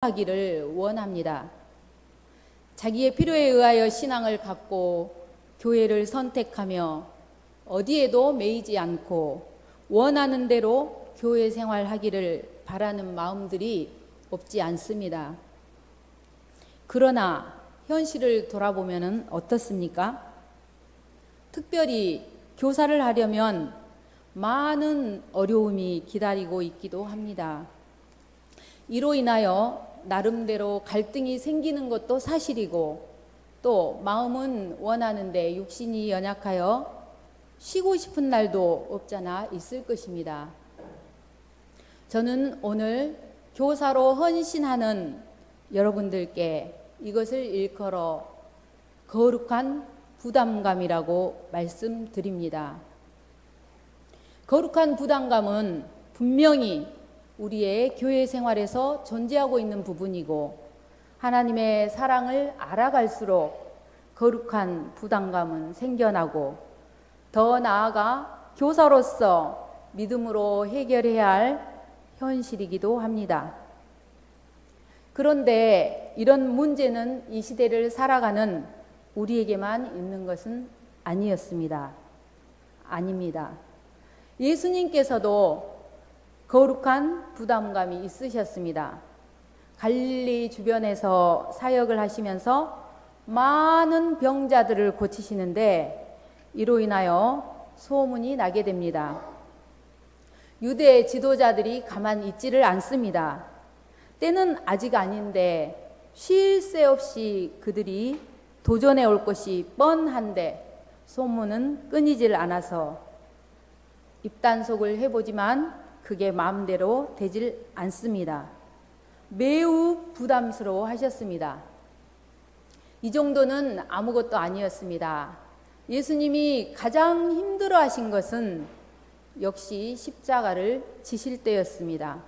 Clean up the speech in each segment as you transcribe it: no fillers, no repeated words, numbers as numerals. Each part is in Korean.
하기를 원합니다. 자기의 필요에 의하여 신앙을 갖고 교회를 선택하며 어디에도 매이지 않고 원하는 대로 교회 생활하기를 바라는 마음들이 없지 않습니다. 그러나 현실을 돌아보면 어떻습니까? 특별히 교사를 하려면 많은 어려움이 기다리고 있기도 합니다. 이로 인하여 나름대로 갈등이 생기는 것도 사실이고, 또 마음은 원하는데 육신이 연약하여 쉬고 싶은 날도 없잖아 있을 것입니다. 저는 오늘 교사로 헌신하는 여러분들께 이것을 일컬어 거룩한 부담감이라고 말씀드립니다. 거룩한 부담감은 분명히 우리의 교회 생활에서 존재하고 있는 부분이고, 하나님의 사랑을 알아갈수록 거룩한 부담감은 생겨나고, 더 나아가 교사로서 믿음으로 해결해야 할 현실이기도 합니다. 그런데 이런 문제는 이 시대를 살아가는 우리에게만 있는 것은 아니었습니다. 아닙니다. 예수님께서도 거룩한 부담감이 있으셨습니다. 갈릴리 주변에서 사역을 하시면서 많은 병자들을 고치시는데 이로 인하여 소문이 나게 됩니다. 유대 지도자들이 가만 있지를 않습니다. 때는 아직 아닌데 쉴 새 없이 그들이 도전해 올 것이 뻔한데 소문은 끊이질 않아서 입단속을 해보지만 그게 마음대로 되질 않습니다. 매우 부담스러워 하셨습니다. 이 정도는 아무것도 아니었습니다. 예수님이 가장 힘들어 하신 것은 역시 십자가를 지실 때였습니다.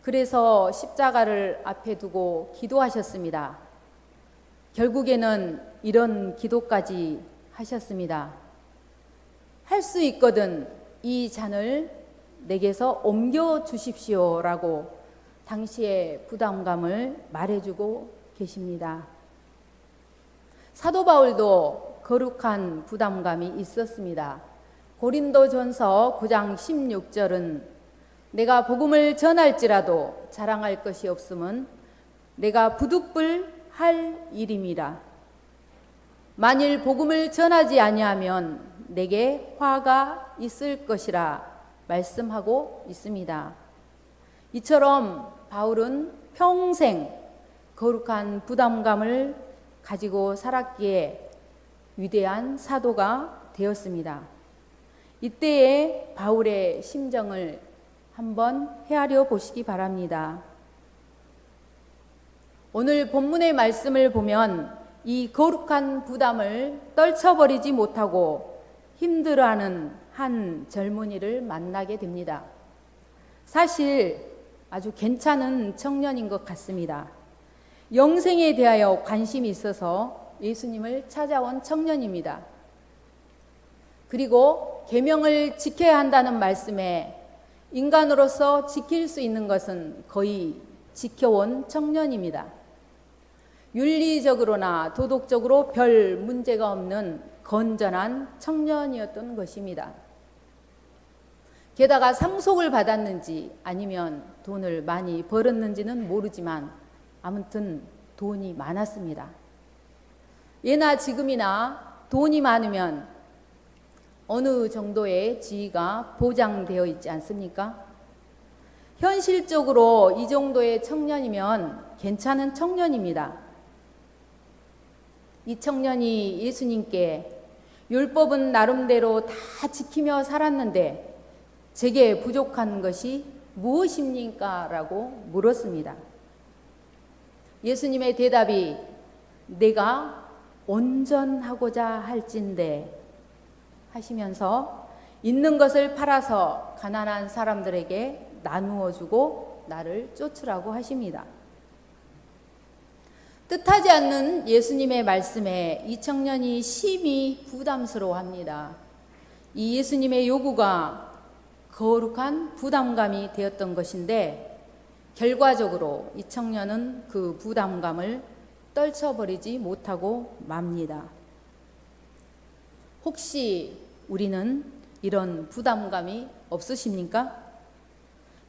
그래서 십자가를 앞에 두고 기도하셨습니다. 결국에는 이런 기도까지 하셨습니다. 할 수 있거든 이 잔을 내게서 옮겨 주십시오라고 당시의 부담감을 말해주고 계십니다. 사도 바울도 거룩한 부담감이 있었습니다. 고린도전서 9장 16절은 내가 복음을 전할지라도 자랑할 것이 없음은 내가 부득불 할 일임이라. 만일 복음을 전하지 아니하면 내게 화가 있을 것이라 말씀하고 있습니다. 이처럼 바울은 평생 거룩한 부담감을 가지고 살았기에 위대한 사도가 되었습니다. 이때의 바울의 심정을 한번 헤아려 보시기 바랍니다. 오늘 본문의 말씀을 보면 이 거룩한 부담을 떨쳐버리지 못하고 힘들어하는 한 젊은이를 만나게 됩니다. 사실 아주 괜찮은 청년인 것 같습니다. 영생에 대하여 관심이 있어서 예수님을 찾아온 청년입니다. 그리고 계명을 지켜야 한다는 말씀에 인간으로서 지킬 수 있는 것은 거의 지켜온 청년입니다. 윤리적으로나 도덕적으로 별 문제가 없는 건전한 청년이었던 것입니다. 게다가 상속을 받았는지 아니면 돈을 많이 벌었는지는 모르지만 아무튼 돈이 많았습니다. 예나 지금이나 돈이 많으면 어느 정도의 지위가 보장되어 있지 않습니까? 현실적으로 이 정도의 청년이면 괜찮은 청년입니다. 이 청년이 예수님께 율법은 나름대로 다 지키며 살았는데 제게 부족한 것이 무엇입니까? 라고 물었습니다. 예수님의 대답이 내가 온전하고자 할진대 하시면서 있는 것을 팔아서 가난한 사람들에게 나누어 주고 나를 쫓으라고 하십니다. 뜻하지 않는 예수님의 말씀에 이 청년이 심히 부담스러워합니다. 이 예수님의 요구가 거룩한 부담감이 되었던 것인데 결과적으로 이 청년은 그 부담감을 떨쳐버리지 못하고 맙니다. 혹시 우리는 이런 부담감이 없으십니까?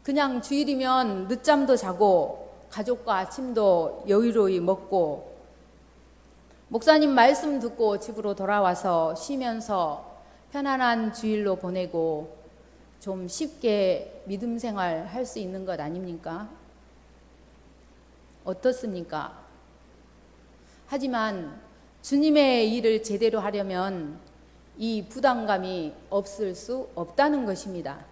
그냥 주일이면 늦잠도 자고 가족과 아침도 여유로이 먹고 목사님 말씀 듣고 집으로 돌아와서 쉬면서 편안한 주일로 보내고 좀 쉽게 믿음 생활 할 수 있는 것 아닙니까? 어떻습니까? 하지만 주님의 일을 제대로 하려면 이 부담감이 없을 수 없다는 것입니다.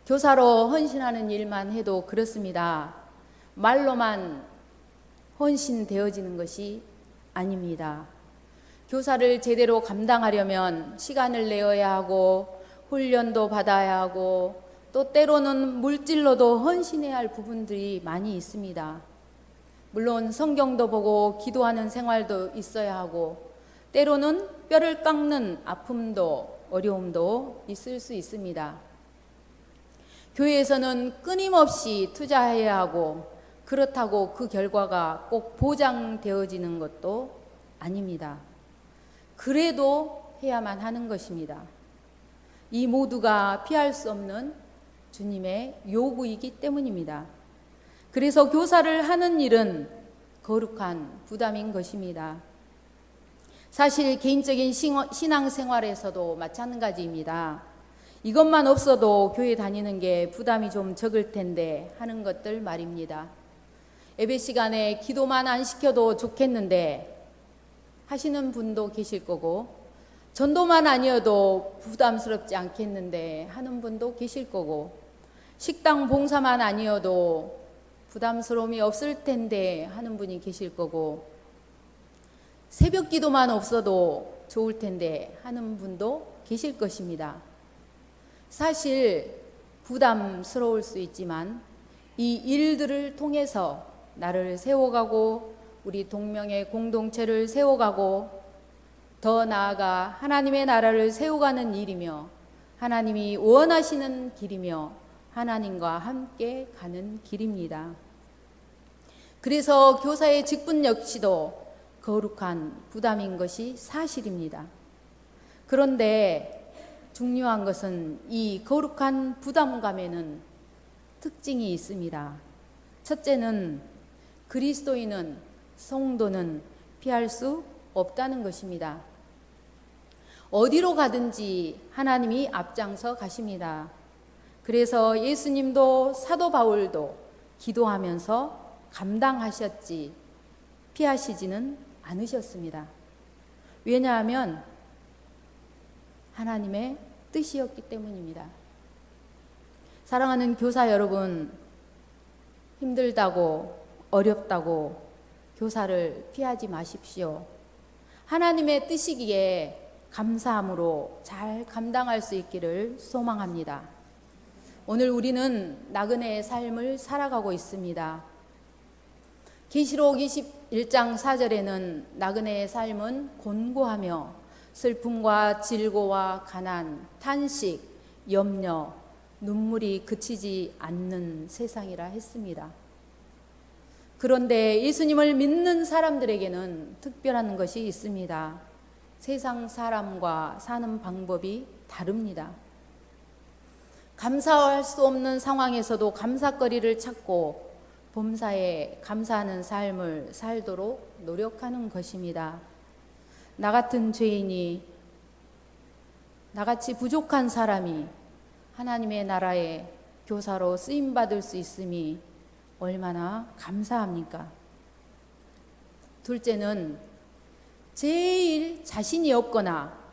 교사로 헌신하는 일만 해도 그렇습니다. 말로만 헌신되어지는 것이 아닙니다. 교사를 제대로 감당하려면 시간을 내어야 하고 훈련도 받아야 하고 또 때로는 물질로도 헌신해야 할 부분들이 많이 있습니다. 물론 성경도 보고 기도하는 생활도 있어야 하고 때로는 뼈를 깎는 아픔도 어려움도 있을 수 있습니다. 교회에서는 끊임없이 투자해야 하고 그렇다고 그 결과가 꼭 보장되어지는 것도 아닙니다. 그래도 해야만 하는 것입니다. 이 모두가 피할 수 없는 주님의 요구이기 때문입니다. 그래서 교사를 하는 일은 거룩한 부담인 것입니다. 사실 개인적인 신앙생활에서도 마찬가지입니다. 이것만 없어도 교회 다니는 게 부담이 좀 적을 텐데 하는 것들 말입니다. 예배 시간에 기도만 안 시켜도 좋겠는데 하시는 분도 계실 거고 전도만 아니어도 부담스럽지 않겠는데 하는 분도 계실 거고 식당 봉사만 아니어도 부담스러움이 없을 텐데 하는 분이 계실 거고 새벽 기도만 없어도 좋을 텐데 하는 분도 계실 것입니다. 사실 부담스러울 수 있지만 이 일들을 통해서 나를 세워가고 우리 동명의 공동체를 세워가고 더 나아가 하나님의 나라를 세워가는 일이며 하나님이 원하시는 길이며 하나님과 함께 가는 길입니다. 그래서 교사의 직분 역시도 거룩한 부담인 것이 사실입니다. 그런데 중요한 것은 이 거룩한 부담감에는 특징이 있습니다. 첫째는 그리스도인은 성도는 피할 수 없다는 것입니다. 어디로 가든지 하나님이 앞장서 가십니다. 그래서 예수님도 사도 바울도 기도하면서 감당하셨지 피하시지는 않으셨습니다. 왜냐하면 하나님의 뜻이었기 때문입니다. 사랑하는 교사 여러분, 힘들다고 어렵다고 교사를 피하지 마십시오. 하나님의 뜻이기에 감사함으로 잘 감당할 수 있기를 소망합니다. 오늘 우리는 나그네의 삶을 살아가고 있습니다. 계시록 21장 4절에는 나그네의 삶은 곤고하며 슬픔과 질고와 가난, 탄식, 염려, 눈물이 그치지 않는 세상이라 했습니다. 그런데 예수님을 믿는 사람들에게는 특별한 것이 있습니다. 세상 사람과 사는 방법이 다릅니다. 감사할 수 없는 상황에서도 감사거리를 찾고 범사에 감사하는 삶을 살도록 노력하는 것입니다. 나 같은 죄인이, 나같이 부족한 사람이 하나님의 나라의 교사로 쓰임받을 수 있음이 얼마나 감사합니까? 둘째는 제일 자신이 없거나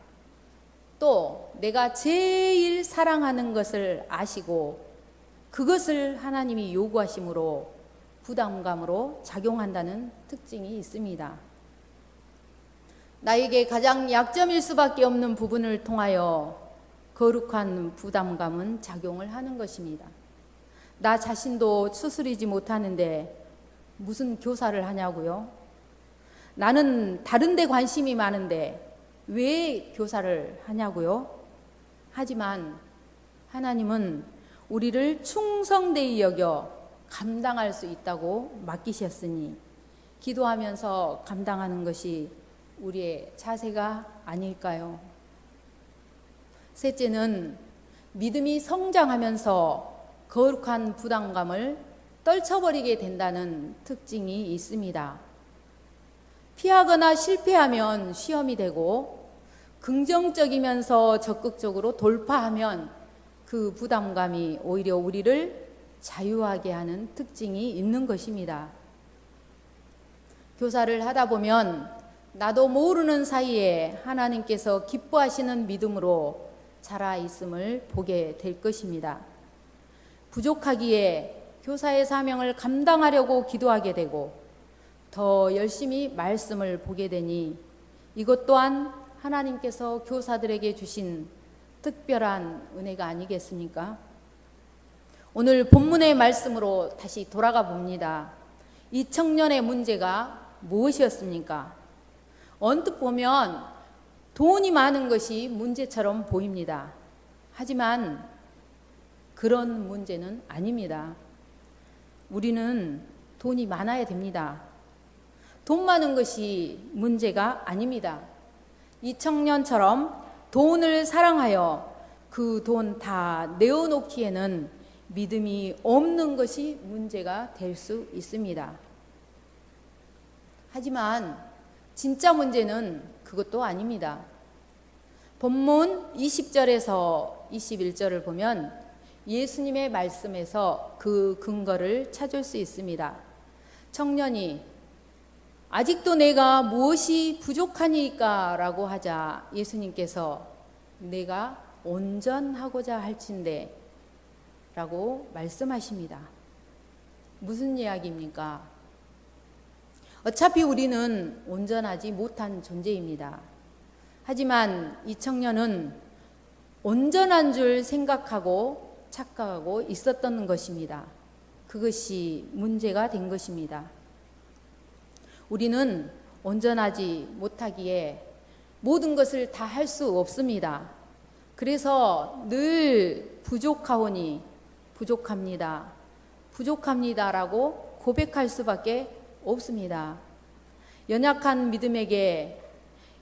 또 내가 제일 사랑하는 것을 아시고 그것을 하나님이 요구하심으로 부담감으로 작용한다는 특징이 있습니다. 나에게 가장 약점일 수밖에 없는 부분을 통하여 거룩한 부담감은 작용을 하는 것입니다. 나 자신도 추스리지 못하는데 무슨 교사를 하냐고요? 나는 다른 데 관심이 많은데 왜 교사를 하냐고요? 하지만 하나님은 우리를 충성되이 여겨 감당할 수 있다고 맡기셨으니 기도하면서 감당하는 것이 우리의 자세가 아닐까요? 셋째는 믿음이 성장하면서 거룩한 부담감을 떨쳐버리게 된다는 특징이 있습니다. 피하거나 실패하면 시험이 되고 긍정적이면서 적극적으로 돌파하면 그 부담감이 오히려 우리를 자유하게 하는 특징이 있는 것입니다. 교사를 하다 보면 나도 모르는 사이에 하나님께서 기뻐하시는 믿음으로 자라 있음을 보게 될 것입니다. 부족하기에 교사의 사명을 감당하려고 기도하게 되고 더 열심히 말씀을 보게 되니 이것 또한 하나님께서 교사들에게 주신 특별한 은혜가 아니겠습니까? 오늘 본문의 말씀으로 다시 돌아가 봅니다. 이 청년의 문제가 무엇이었습니까? 언뜻 보면 돈이 많은 것이 문제처럼 보입니다. 하지만 그런 문제는 아닙니다. 우리는 돈이 많아야 됩니다. 돈 많은 것이 문제가 아닙니다. 이 청년처럼 돈을 사랑하여 그 돈 다 내어놓기에는 믿음이 없는 것이 문제가 될 수 있습니다. 하지만 진짜 문제는 그것도 아닙니다. 본문 20절에서 21절을 보면 예수님의 말씀에서 그 근거를 찾을 수 있습니다. 청년이 아직도 내가 무엇이 부족하니까 라고 하자 예수님께서 내가 온전하고자 할진대 라고 말씀하십니다. 무슨 이야기입니까? 어차피 우리는 온전하지 못한 존재입니다. 하지만 이 청년은 온전한 줄 생각하고 착각하고 있었던 것입니다. 그것이 문제가 된 것입니다. 우리는 온전하지 못하기에 모든 것을 다 할 수 없습니다. 그래서 늘 부족하오니 부족합니다. 부족합니다라고 고백할 수밖에 없습니다. 연약한 믿음에게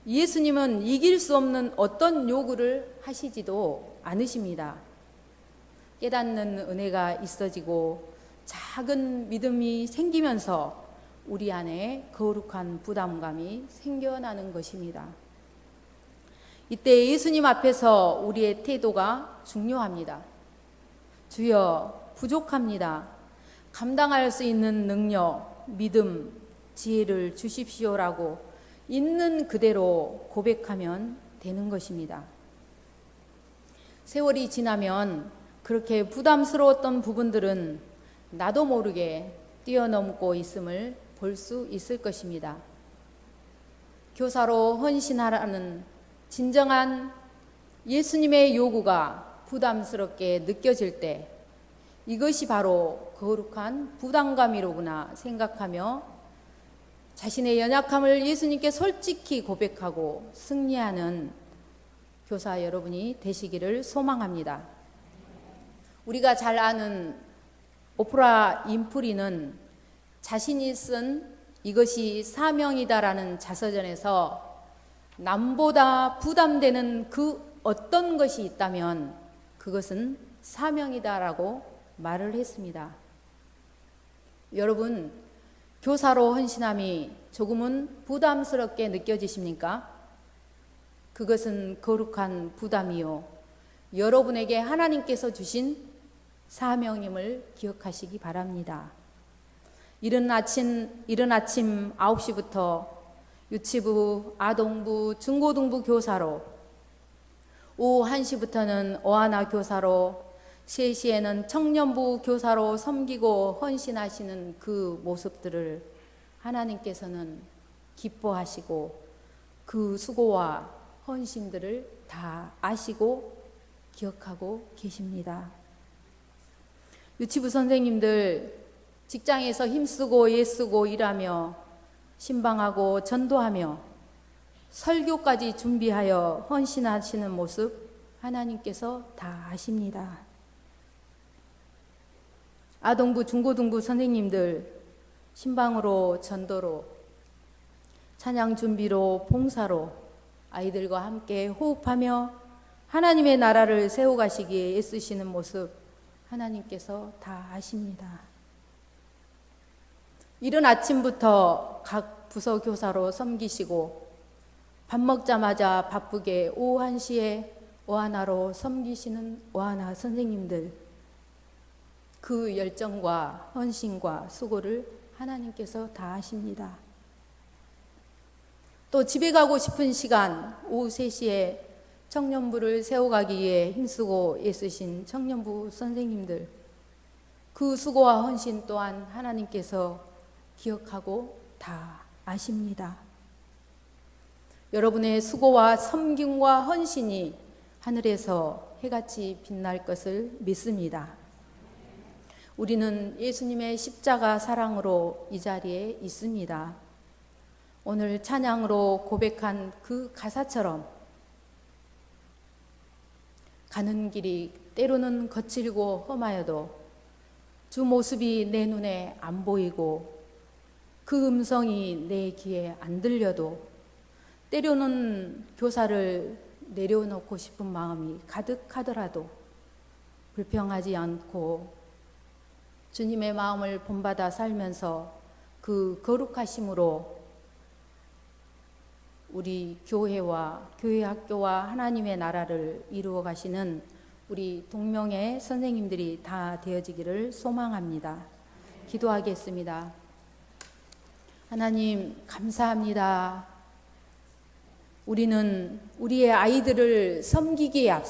예수님은 이길 수 없는 어떤 요구를 하시지도 않으십니다. 깨닫는 은혜가 있어지고 작은 믿음이 생기면서 우리 안에 거룩한 부담감이 생겨나는 것입니다. 이때 예수님 앞에서 우리의 태도가 중요합니다. 주여, 부족합니다. 감당할 수 있는 능력, 믿음, 지혜를 주십시오라고 있는 그대로 고백하면 되는 것입니다. 세월이 지나면 그렇게 부담스러웠던 부분들은 나도 모르게 뛰어넘고 있음을 볼 수 있을 것입니다. 교사로 헌신하라는 진정한 예수님의 요구가 부담스럽게 느껴질 때 이것이 바로 거룩한 부담감이로구나 생각하며 자신의 연약함을 예수님께 솔직히 고백하고 승리하는 교사 여러분이 되시기를 소망합니다. 우리가 잘 아는 오프라 윈프리는 자신이 쓴 이것이 사명이다라는 자서전에서 남보다 부담되는 그 어떤 것이 있다면 그것은 사명이다라고 말을 했습니다. 여러분, 교사로 헌신함이 조금은 부담스럽게 느껴지십니까? 그것은 거룩한 부담이요, 여러분에게 하나님께서 주신 사명임을 기억하시기 바랍니다. 이른 아침 9시부터 유치부, 아동부, 중고등부 교사로, 오후 1시부터는 어하나 교사로, 3시에는 청년부 교사로 섬기고 헌신하시는 그 모습들을 하나님께서는 기뻐하시고 그 수고와 헌신들을 다 아시고 기억하고 계십니다. 유치부 선생님들 직장에서 힘쓰고 애쓰고 일하며 신방하고 전도하며 설교까지 준비하여 헌신하시는 모습 하나님께서 다 아십니다. 아동부, 중고등부 선생님들 신방으로, 전도로, 찬양 준비로, 봉사로 아이들과 함께 호흡하며 하나님의 나라를 세워가시기에 애쓰시는 모습 하나님께서 다 아십니다. 이른 아침부터 각 부서 교사로 섬기시고 밥 먹자마자 바쁘게 오후 1시에 어하나로 섬기시는 어하나 선생님들, 그 열정과 헌신과 수고를 하나님께서 다 아십니다. 또 집에 가고 싶은 시간 오후 3시에 청년부를 세워가기 위해 힘쓰고 애쓰신 청년부 선생님들, 그 수고와 헌신 또한 하나님께서 기억하고 다 아십니다. 여러분의 수고와 섬김과 헌신이 하늘에서 해같이 빛날 것을 믿습니다. 우리는 예수님의 십자가 사랑으로 이 자리에 있습니다. 오늘 찬양으로 고백한 그 가사처럼 가는 길이 때로는 거칠고 험하여도 주 모습이 내 눈에 안 보이고 그 음성이 내 귀에 안 들려도 때로는 교사를 내려놓고 싶은 마음이 가득하더라도 불평하지 않고 주님의 마음을 본받아 살면서 그 거룩하심으로 우리 교회와 교회 학교와 하나님의 나라를 이루어 가시는 우리 동명의 선생님들이 다 되어지기를 소망합니다. 기도하겠습니다. 하나님 감사합니다. 우리는 우리의 아이들을 섬기기에 앞서